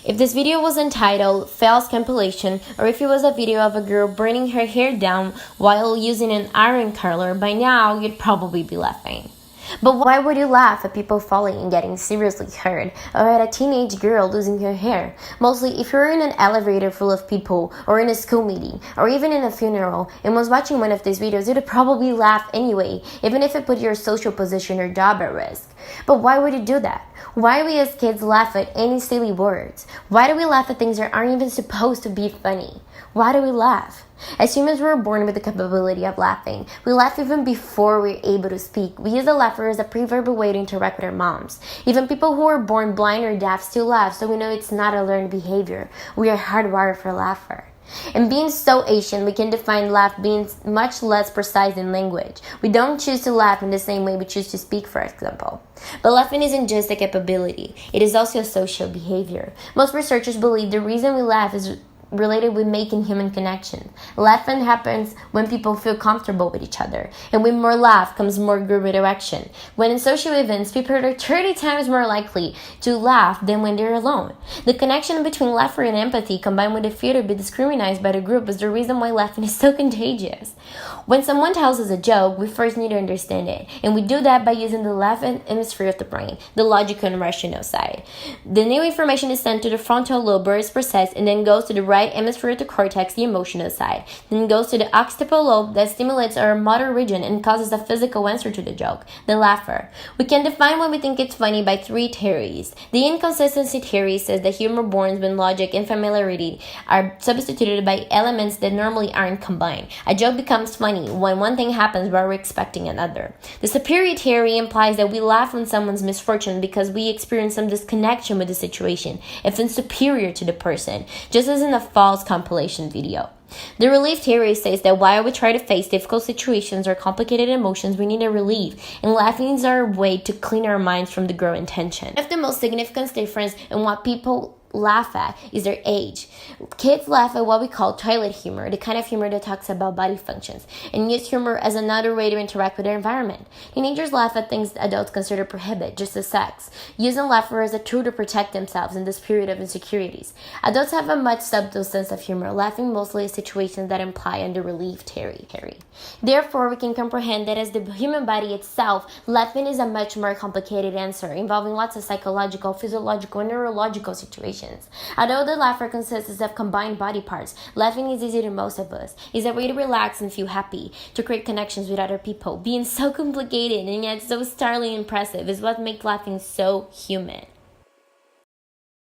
If this video was entitled Fails Compilation, or if it was a video of a girl burning her hair down while using an iron curler, by now you'd probably be laughing. But why would you laugh at people falling and getting seriously hurt, or at a teenage girl losing her hair? Mostly if you're in an elevator full of people, or in a school meeting, or even in a funeral, and was watching one of these videos, you'd probably laugh anyway, even if it put your social position or job at risk. But why would you do that? Why do we as kids laugh at any silly words? Why do we laugh at things that aren't even supposed to be funny? Why do we laugh? As humans, we were born with the capability of laughing. We laugh even before we're able to speak. We use the laughter as a pre-verbal way to interact with our moms. Even people who are born blind or deaf still laugh, so we know it's not a learned behavior. We are hardwired for laughter. And being so Asian, we can define laugh being much less precise in language. We don't choose to laugh in the same way we choose to speak, for example. But laughing isn't just a capability. It is also a social behavior. Most researchers believe the reason we laugh is related with making human connections. Laughing happens when people feel comfortable with each other, and with more laugh comes more group interaction. When in social events, people are 30 times more likely to laugh than when they're alone. The connection between laughter and empathy, combined with the fear to be discriminated by the group, is the reason why laughing is so contagious. When someone tells us a joke, we first need to understand it, and we do that by using the left hemisphere of the brain, the logical and rational side. The new information is sent to the frontal lobe where it's processed, and then goes to the right hemisphere of the cortex, the emotional side. Then goes to the occipital lobe that stimulates our motor region and causes a physical answer to the joke, the laughter. We can define when we think it's funny by 3 theories. The inconsistency theory says that humor borns when logic and familiarity are substituted by elements that normally aren't combined. A joke becomes funny when one thing happens while we're expecting another. The superior theory implies that we laugh when someone's misfortune because we experience some disconnection with the situation, if it's superior to the person, just as in a false compilation video. The relief theory says that while we try to face difficult situations or complicated emotions, we need a relief, and laughing is our way to clean our minds from the growing tension. One of the most significant difference in what people laugh at is their age. Kids laugh at what we call toilet humor, the kind of humor that talks about body functions, and use humor as another way to interact with their environment. Teenagers laugh at things adults consider prohibit, just as sex, using laughter as a tool to protect themselves in this period of insecurities. Adults have a much subtle sense of humor, laughing mostly at situations that imply under relief theory. Therefore, we can comprehend that as the human body itself, laughing is a much more complicated answer, involving lots of psychological, physiological, and neurological situations. Although the laughter consists of combined body parts, laughing is easy to most of us. It's a way to relax and feel happy, to create connections with other people. Being so complicated and yet so startlingly impressive is what makes laughing so human.